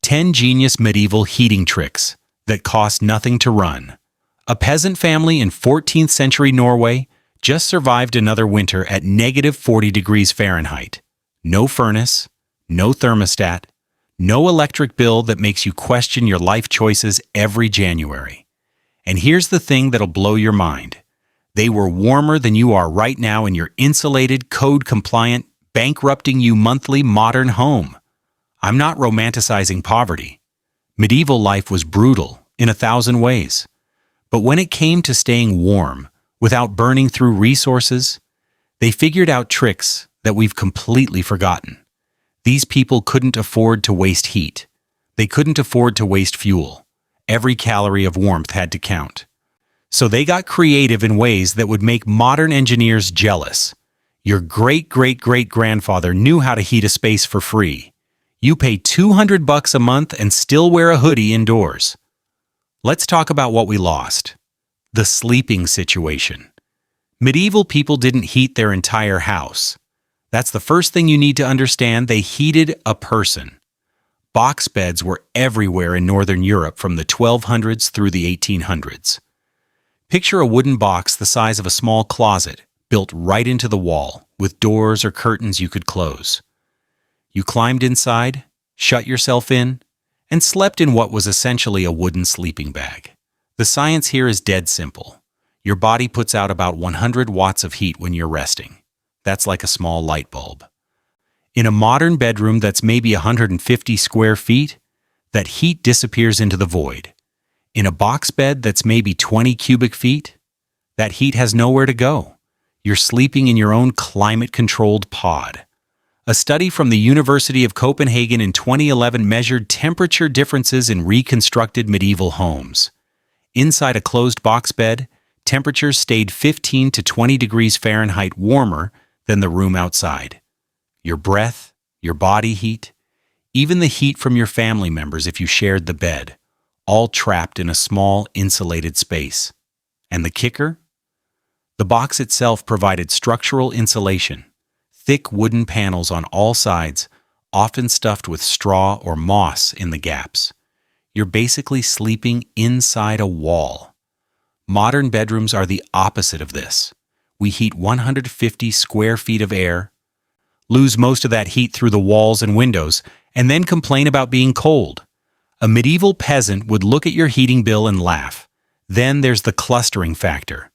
10 genius medieval heating tricks that cost nothing to run. A peasant family in 14th century Norway just survived another winter at -40 degrees Fahrenheit. No furnace, no thermostat, no electric bill that makes you question your life choices every January. And here's the thing that'll blow your mind. They were warmer than you are right now in your insulated, code-compliant, bankrupting you monthly modern home. I'm not romanticizing poverty. Medieval life was brutal in 1,000 ways. But when it came to staying warm, without burning through resources, they figured out tricks that we've completely forgotten. These people couldn't afford to waste heat. They couldn't afford to waste fuel. Every calorie of warmth had to count. So they got creative in ways that would make modern engineers jealous. Your great-great-great-grandfather knew how to heat a space for free. You pay $200 a month and still wear a hoodie indoors. Let's talk about what we lost. The sleeping situation. Medieval people didn't heat their entire house. That's the first thing you need to understand. They heated a person. Box beds were everywhere in Northern Europe from the 1200s through the 1800s. Picture a wooden box the size of a small closet, built right into the wall, with doors or curtains you could close. You climbed inside, shut yourself in, and slept in what was essentially a wooden sleeping bag. The science here is dead simple. Your body puts out about 100 watts of heat when you're resting. That's like a small light bulb. In a modern bedroom that's maybe 150 square feet, that heat disappears into the void. In a box bed that's maybe 20 cubic feet, that heat has nowhere to go. You're sleeping in your own climate-controlled pod. A study from the University of Copenhagen in 2011 measured temperature differences in reconstructed medieval homes. Inside a closed box bed, temperatures stayed 15 to 20 degrees Fahrenheit warmer than the room outside. Your breath, your body heat, even the heat from your family members if you shared the bed, all trapped in a small, insulated space. And the kicker? The box itself provided structural insulation. Thick wooden panels on all sides, often stuffed with straw or moss in the gaps. You're basically sleeping inside a wall. Modern bedrooms are the opposite of this. We heat 150 square feet of air, lose most of that heat through the walls and windows, and then complain about being cold. A medieval peasant would look at your heating bill and laugh. Then there's the clustering factor.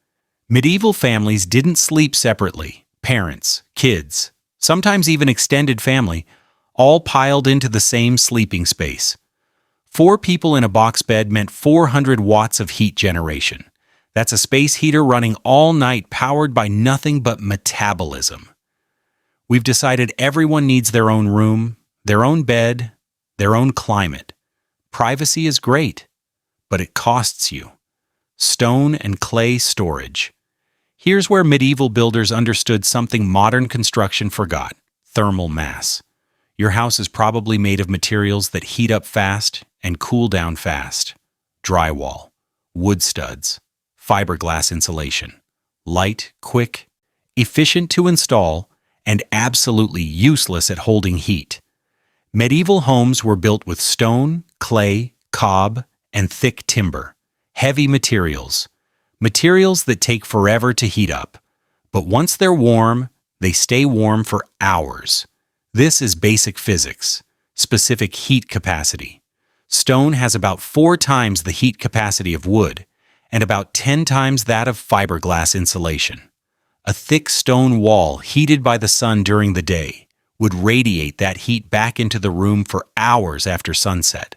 Medieval families didn't sleep separately. Parents, kids, sometimes even extended family, all piled into the same sleeping space. 4 people in a box bed meant 400 watts of heat generation. That's a space heater running all night powered by nothing but metabolism. We've decided everyone needs their own room, their own bed, their own climate. Privacy is great, but it costs you. Stone and clay storage. Here's where medieval builders understood something modern construction forgot: thermal mass. Your house is probably made of materials that heat up fast and cool down fast. Drywall, wood studs, fiberglass insulation. Light, quick, efficient to install, and absolutely useless at holding heat. Medieval homes were built with stone, clay, cob, and thick timber. Heavy materials. Materials that take forever to heat up. But once they're warm, they stay warm for hours. This is basic physics, specific heat capacity. Stone has about 4 times the heat capacity of wood, and about 10 times that of fiberglass insulation. A thick stone wall heated by the sun during the day would radiate that heat back into the room for hours after sunset.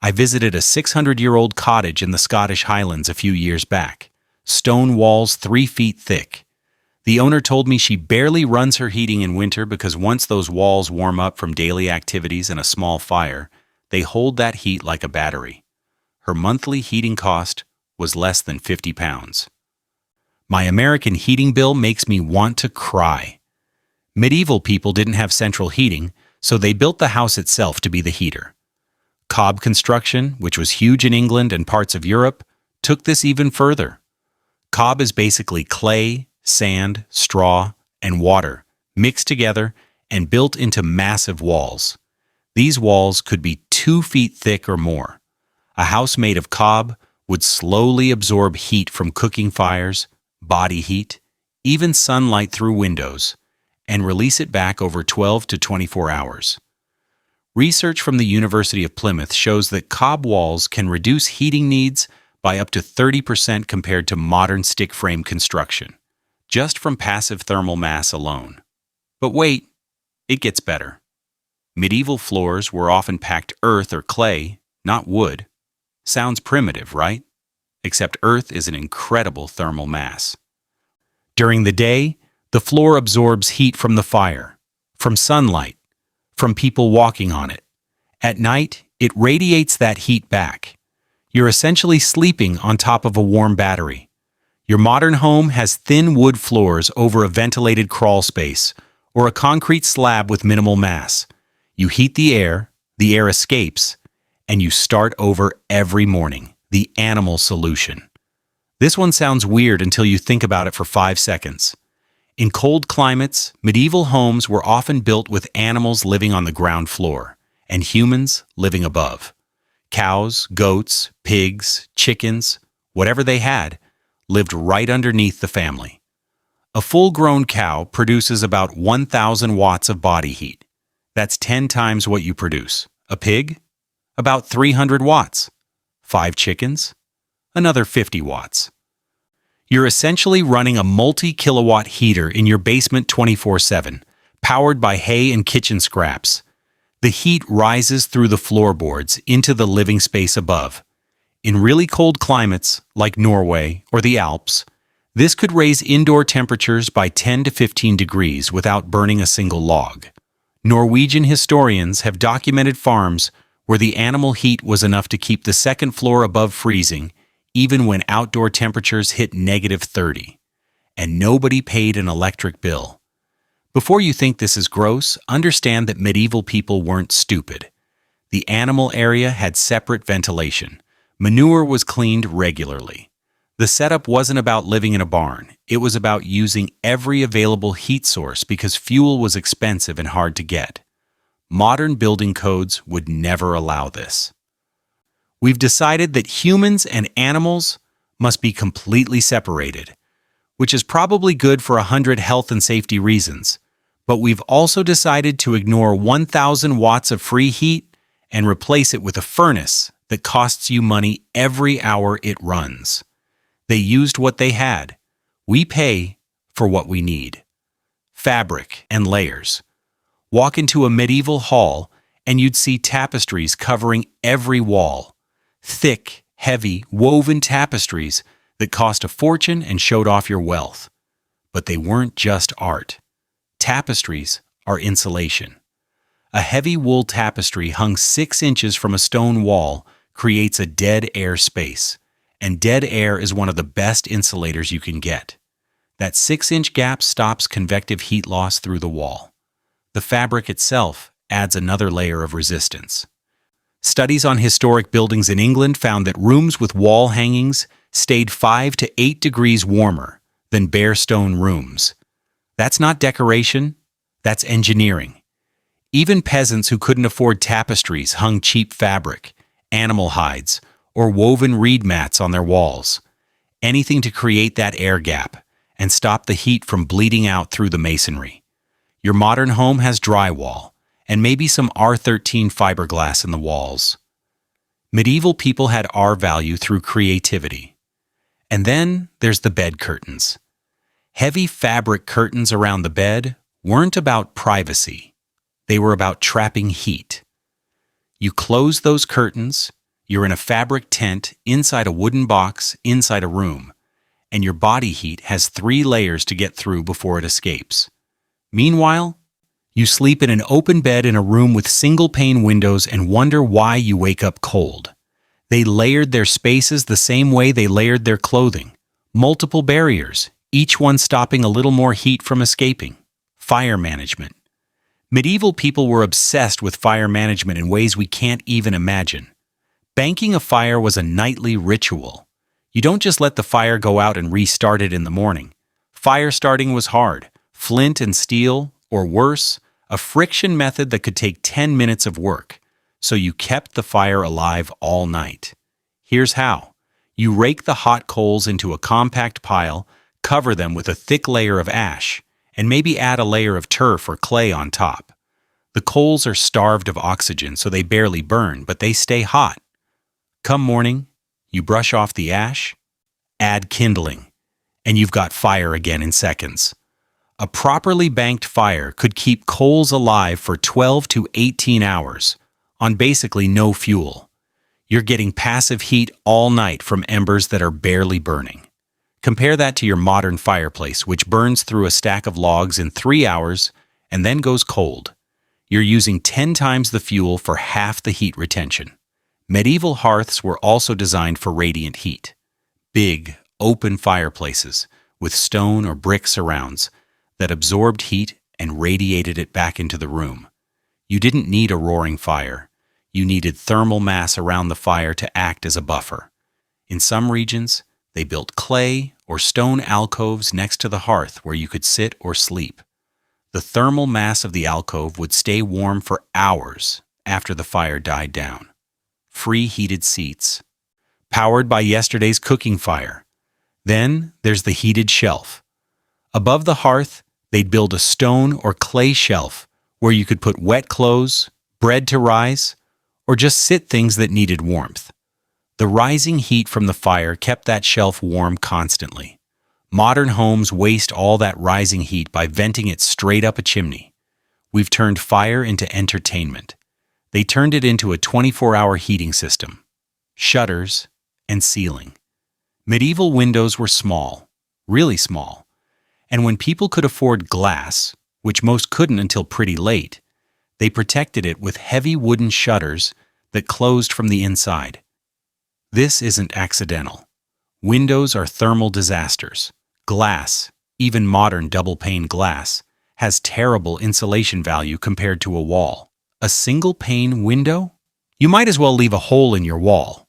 I visited a 600-year-old cottage in the Scottish Highlands a few years back. Stone walls 3 feet thick. The owner told me she barely runs her heating in winter because once those walls warm up from daily activities and a small fire, they hold that heat like a battery. Her monthly heating cost was less than £50. My American heating bill makes me want to cry. Medieval people didn't have central heating, so they built the house itself to be the heater. Cob construction, which was huge in England and parts of Europe, took this even further. Cob is basically clay, sand, straw, and water mixed together and built into massive walls. These walls could be 2 feet thick or more. A house made of cob would slowly absorb heat from cooking fires, body heat, even sunlight through windows, and release it back over 12 to 24 hours. Research from the University of Plymouth shows that cob walls can reduce heating needs by up to 30% compared to modern stick frame construction, just from passive thermal mass alone. But wait, it gets better. Medieval floors were often packed earth or clay, not wood. Sounds primitive, right? Except earth is an incredible thermal mass. During the day, the floor absorbs heat from the fire, from sunlight, from people walking on it. At night, it radiates that heat back. You're essentially sleeping on top of a warm battery. Your modern home has thin wood floors over a ventilated crawl space, or a concrete slab with minimal mass. You heat the air escapes, and you start over every morning. The animal solution. This one sounds weird until you think about it for 5 seconds. In cold climates, medieval homes were often built with animals living on the ground floor, and humans living above. Cows, goats, pigs, chickens, whatever they had, lived right underneath the family. A full-grown cow produces about 1,000 watts of body heat. That's 10 times what you produce. A pig? About 300 watts. 5 chickens? Another 50 watts. You're essentially running a multi-kilowatt heater in your basement 24/7, powered by hay and kitchen scraps. The heat rises through the floorboards into the living space above. In really cold climates, like Norway or the Alps, this could raise indoor temperatures by 10 to 15 degrees without burning a single log. Norwegian historians have documented farms where the animal heat was enough to keep the second floor above freezing, even when outdoor temperatures hit -30. And nobody paid an electric bill. Before you think this is gross, understand that medieval people weren't stupid. The animal area had separate ventilation. Manure was cleaned regularly. The setup wasn't about living in a barn. It was about using every available heat source because fuel was expensive and hard to get. Modern building codes would never allow this. We've decided that humans and animals must be completely separated, which is probably good for 100 health and safety reasons, but we've also decided to ignore 1,000 watts of free heat and replace it with a furnace that costs you money every hour it runs. They used what they had. We pay for what we need. Fabric and layers. Walk into a medieval hall and you'd see tapestries covering every wall. Thick, heavy, woven tapestries that cost a fortune and showed off your wealth. But they weren't just art. Tapestries are insulation. A heavy wool tapestry hung 6 inches from a stone wall creates a dead air space, and dead air is one of the best insulators you can get. That 6-inch gap stops convective heat loss through the wall. The fabric itself adds another layer of resistance. Studies on historic buildings in England found that rooms with wall hangings stayed 5 to 8 degrees warmer than bare stone rooms. That's not decoration, that's engineering. Even peasants who couldn't afford tapestries hung cheap fabric, animal hides, or woven reed mats on their walls. Anything to create that air gap and stop the heat from bleeding out through the masonry. Your modern home has drywall and maybe some R13 fiberglass in the walls. Medieval people had R-value through creativity. And then there's the bed curtains. Heavy fabric curtains around the bed weren't about privacy. They were about trapping heat. You close those curtains, you're in a fabric tent inside a wooden box inside a room, and your body heat has 3 layers to get through before it escapes. Meanwhile, you sleep in an open bed in a room with single-pane windows and wonder why you wake up cold. They layered their spaces the same way they layered their clothing. Multiple barriers, each one stopping a little more heat from escaping. Fire management. Medieval people were obsessed with fire management in ways we can't even imagine. Banking a fire was a nightly ritual. You don't just let the fire go out and restart it in the morning. Fire starting was hard. Flint and steel, or worse, a friction method that could take 10 minutes of work. so you kept the fire alive all night. Here's how. You rake the hot coals into a compact pile, cover them with a thick layer of ash, and maybe add a layer of turf or clay on top. The coals are starved of oxygen, so they barely burn, but they stay hot. Come morning, you brush off the ash, add kindling, and you've got fire again in seconds. A properly banked fire could keep coals alive for 12 to 18 hours on basically no fuel. You're getting passive heat all night from embers that are barely burning. Compare that to your modern fireplace, which burns through a stack of logs in 3 hours and then goes cold. You're using 10 times the fuel for half the heat retention. Medieval hearths were also designed for radiant heat. Big, open fireplaces with stone or brick surrounds that absorbed heat and radiated it back into the room. You didn't need a roaring fire. You needed thermal mass around the fire to act as a buffer. In some regions, they built clay or stone alcoves next to the hearth where you could sit or sleep. The thermal mass of the alcove would stay warm for hours after the fire died down. Free heated seats, powered by yesterday's cooking fire. Then there's the heated shelf. Above the hearth, they'd build a stone or clay shelf where you could put wet clothes, bread to rise, or just sit things that needed warmth. The rising heat from the fire kept that shelf warm constantly. Modern homes waste all that rising heat by venting it straight up a chimney. We've turned fire into entertainment. They turned it into a 24-hour heating system, shutters, and ceiling. Medieval windows were small, really small, and when people could afford glass, which most couldn't until pretty late, they protected it with heavy wooden shutters that closed from the inside. This isn't accidental. Windows are thermal disasters. Glass, even modern double-pane glass, has terrible insulation value compared to a wall. A single-pane window? You might as well leave a hole in your wall.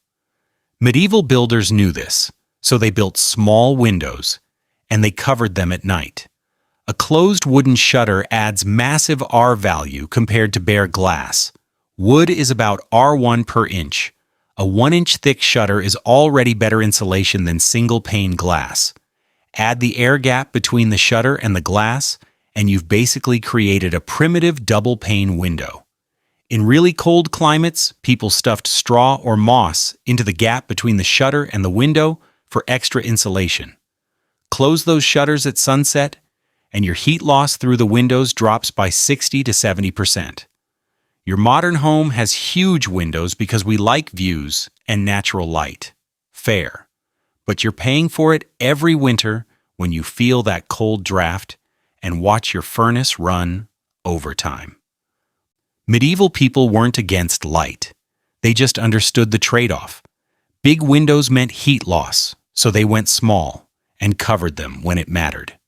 Medieval builders knew this, so they built small windows, and they covered them at night. A closed wooden shutter adds massive R value compared to bare glass. Wood is about R1 per inch. A 1-inch thick shutter is already better insulation than single-pane glass. Add the air gap between the shutter and the glass, and you've basically created a primitive double-pane window. In really cold climates, people stuffed straw or moss into the gap between the shutter and the window for extra insulation. Close those shutters at sunset, and your heat loss through the windows drops by 60 to 70%. Your modern home has huge windows because we like views and natural light. Fair. But you're paying for it every winter when you feel that cold draft and watch your furnace run overtime. Medieval people weren't against light. They just understood the trade-off. Big windows meant heat loss, so they went small and covered them when it mattered.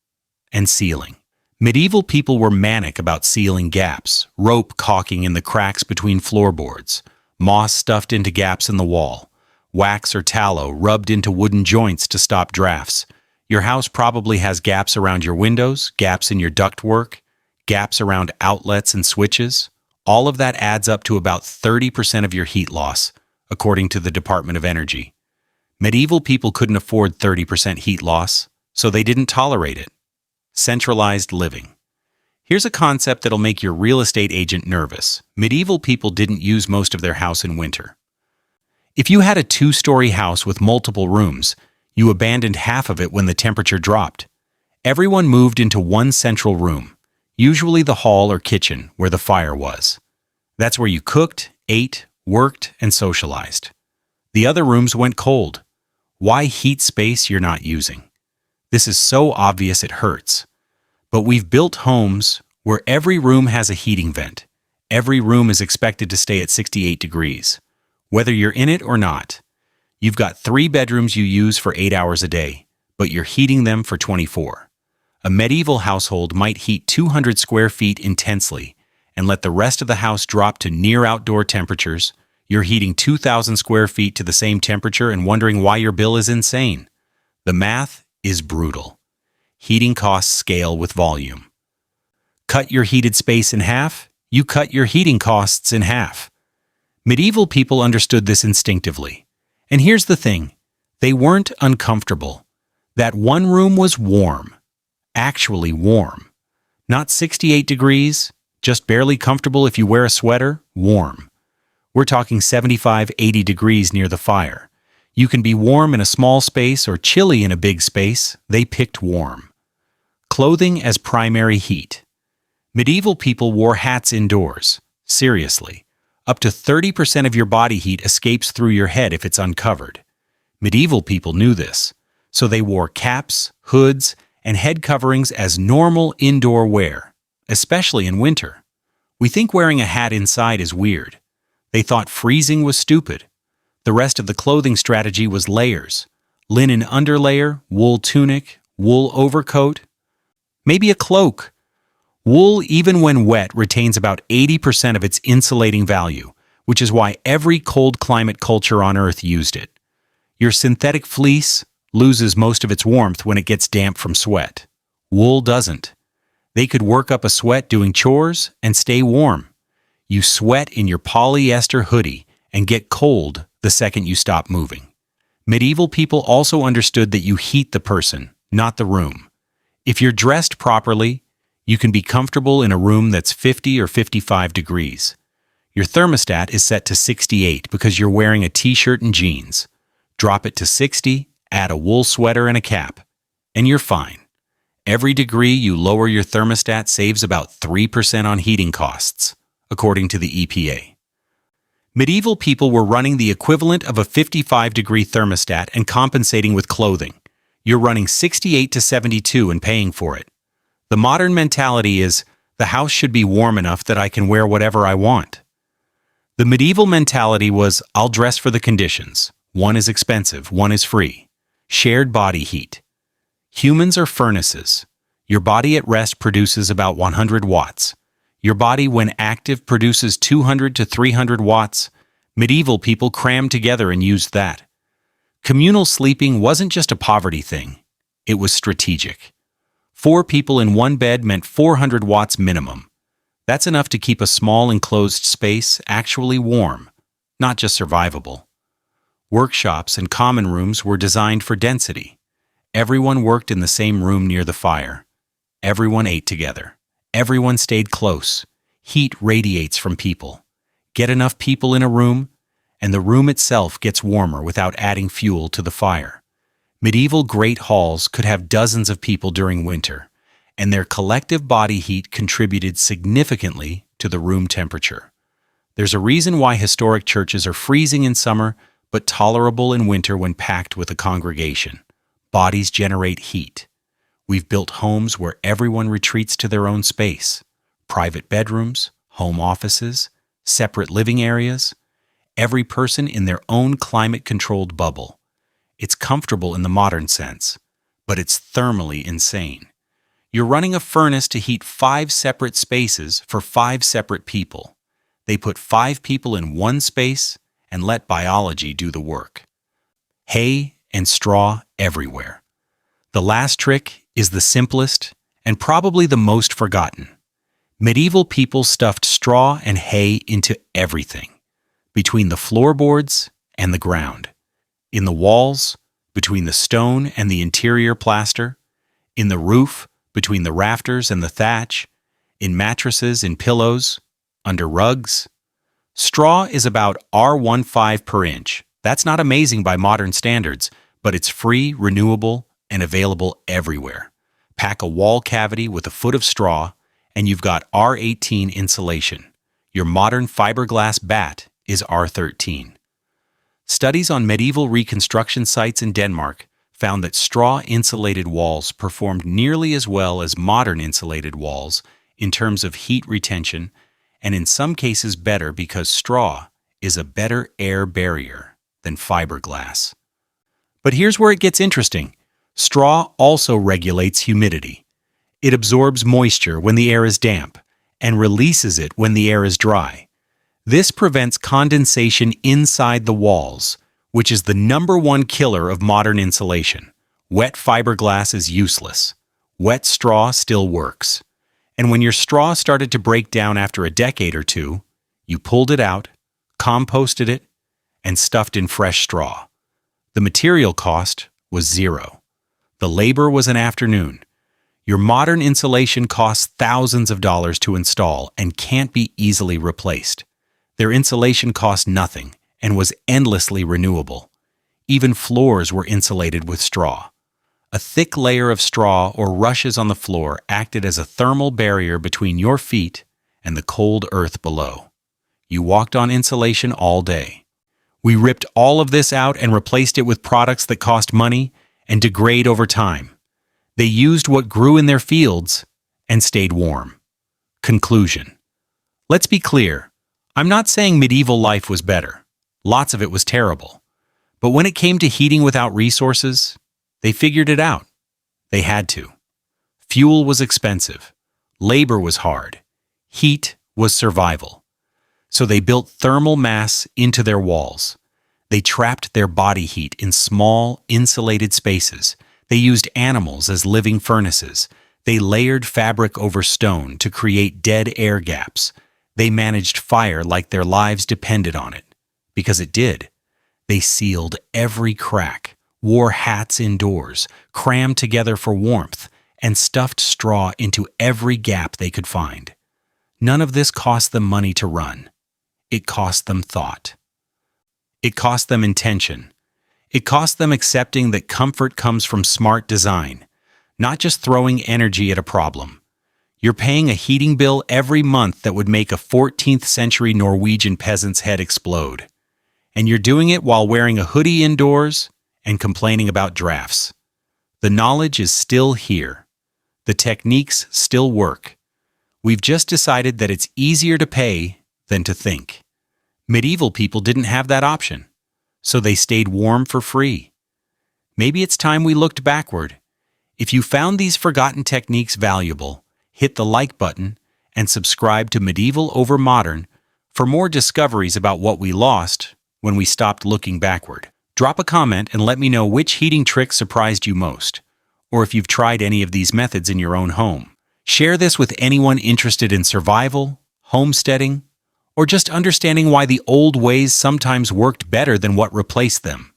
And sealing. Medieval people were manic about sealing gaps, rope caulking in the cracks between floorboards, moss stuffed into gaps in the wall, wax or tallow rubbed into wooden joints to stop drafts. Your house probably has gaps around your windows, gaps in your ductwork, gaps around outlets and switches. All of that adds up to about 30% of your heat loss, according to the Department of Energy. Medieval people couldn't afford 30% heat loss, so they didn't tolerate it. Centralized living. Here's a concept that'll make your real estate agent nervous. Medieval people didn't use most of their house in winter. If you had a 2-story house with multiple rooms, you abandoned half of it when the temperature dropped. Everyone moved into one central room, usually the hall or kitchen where the fire was. That's where you cooked, ate, worked, and socialized. The other rooms went cold. Why heat space you're not using? This is so obvious it hurts. But we've built homes where every room has a heating vent. Every room is expected to stay at 68 degrees, whether you're in it or not. You've got 3 bedrooms you use for 8 hours a day, but you're heating them for 24. A medieval household might heat 200 square feet intensely and let the rest of the house drop to near outdoor temperatures. You're heating 2,000 square feet to the same temperature and wondering why your bill is insane. The math is brutal. Heating costs scale with volume. Cut your heated space in half, you cut your heating costs in half. Medieval people understood this instinctively. And here's the thing, they weren't uncomfortable. That one room was warm, actually warm. Not 68 degrees, just barely comfortable if you wear a sweater, warm. We're talking 75, 80 degrees near the fire. You can be warm in a small space or chilly in a big space. They picked warm. Clothing as primary heat. Medieval people wore hats indoors. Seriously. Up to 30% of your body heat escapes through your head if it's uncovered. Medieval people knew this, so they wore caps, hoods, and head coverings as normal indoor wear, especially in winter. We think wearing a hat inside is weird. They thought freezing was stupid. The rest of the clothing strategy was layers. Linen underlayer, wool tunic, wool overcoat, maybe a cloak. Wool, even when wet, retains about 80% of its insulating value, which is why every cold climate culture on Earth used it. Your synthetic fleece loses most of its warmth when it gets damp from sweat. Wool doesn't. They could work up a sweat doing chores and stay warm. You sweat in your polyester hoodie and get cold the second you stop moving. Medieval people also understood that you heat the person, not the room. If you're dressed properly, you can be comfortable in a room that's 50 or 55 degrees. Your thermostat is set to 68 because you're wearing a t-shirt and jeans. Drop it to 60, add a wool sweater and a cap, and you're fine. Every degree you lower your thermostat saves about 3% on heating costs, according to the EPA. Medieval people were running the equivalent of a 55-degree thermostat and compensating with clothing. You're running 68 to 72 and paying for it. The modern mentality is, the house should be warm enough that I can wear whatever I want. The medieval mentality was, I'll dress for the conditions. One is expensive, one is free. Shared body heat. Humans are furnaces. Your body at rest produces about 100 watts. Your body, when active, produces 200 to 300 watts. Medieval people crammed together and used that. Communal sleeping wasn't just a poverty thing. It was strategic. 4 people in one bed meant 400 watts minimum. That's enough to keep a small enclosed space actually warm, not just survivable. Workshops and common rooms were designed for density. Everyone worked in the same room near the fire. Everyone ate together. Everyone stayed close. Heat radiates from people. Get enough people in a room, and the room itself gets warmer without adding fuel to the fire. Medieval great halls could have dozens of people during winter, and their collective body heat contributed significantly to the room temperature. There's a reason why historic churches are freezing in summer, but tolerable in winter when packed with a congregation. Bodies generate heat. We've built homes where everyone retreats to their own space. Private bedrooms, home offices, separate living areas. Every person in their own climate-controlled bubble. It's comfortable in the modern sense, but it's thermally insane. You're running a furnace to heat 5 separate spaces for 5 separate people. They put 5 people in one space and let biology do the work. Hay and straw everywhere. The last trick is the simplest and probably the most forgotten. Medieval people stuffed straw and hay into everything, between the floorboards and the ground, in the walls, between the stone and the interior plaster, in the roof, between the rafters and the thatch, in mattresses and pillows, under rugs. Straw is about R15 per inch. That's not amazing by modern standards, but it's free, renewable, and available everywhere. Pack a wall cavity with a foot of straw, and you've got R18 insulation. Your modern fiberglass bat is R13. Studies on medieval reconstruction sites in Denmark found that straw-insulated walls performed nearly as well as modern insulated walls in terms of heat retention, and in some cases better because straw is a better air barrier than fiberglass. But here's where it gets interesting. Straw also regulates humidity. It absorbs moisture when the air is damp and releases it when the air is dry. This prevents condensation inside the walls, which is the #1 killer of modern insulation. Wet fiberglass is useless. Wet straw still works. And when your straw started to break down after a decade or two, you pulled it out, composted it, and stuffed in fresh straw. The material cost was zero. The labor was an afternoon. Your modern insulation costs thousands of dollars to install and can't be easily replaced. Their insulation cost nothing and was endlessly renewable. Even floors were insulated with straw. A thick layer of straw or rushes on the floor acted as a thermal barrier between your feet and the cold earth below. You walked on insulation all day. We ripped all of this out and replaced it with products that cost money and degrade over time. They used what grew in their fields and stayed warm. Conclusion. Let's be clear. I'm not saying medieval life was better. Lots of it was terrible. But when it came to heating without resources, they figured it out. They had to. Fuel was expensive. Labor was hard. Heat was survival. So they built thermal mass into their walls. They trapped their body heat in small, insulated spaces. They used animals as living furnaces. They layered fabric over stone to create dead air gaps. They managed fire like their lives depended on it. Because it did. They sealed every crack, wore hats indoors, crammed together for warmth, and stuffed straw into every gap they could find. None of this cost them money to run. It cost them thought. It cost them intention. It cost them accepting that comfort comes from smart design, not just throwing energy at a problem. You're paying a heating bill every month that would make a 14th century Norwegian peasant's head explode. And you're doing it while wearing a hoodie indoors and complaining about drafts. The knowledge is still here. The techniques still work. We've just decided that it's easier to pay than to think. Medieval people didn't have that option, so they stayed warm for free. Maybe it's time we looked backward. If you found these forgotten techniques valuable, hit the like button and subscribe to Medieval Over Modern for more discoveries about what we lost when we stopped looking backward. Drop a comment and let me know which heating trick surprised you most, or if you've tried any of these methods in your own home. Share this with anyone interested in survival, homesteading, or just understanding why the old ways sometimes worked better than what replaced them.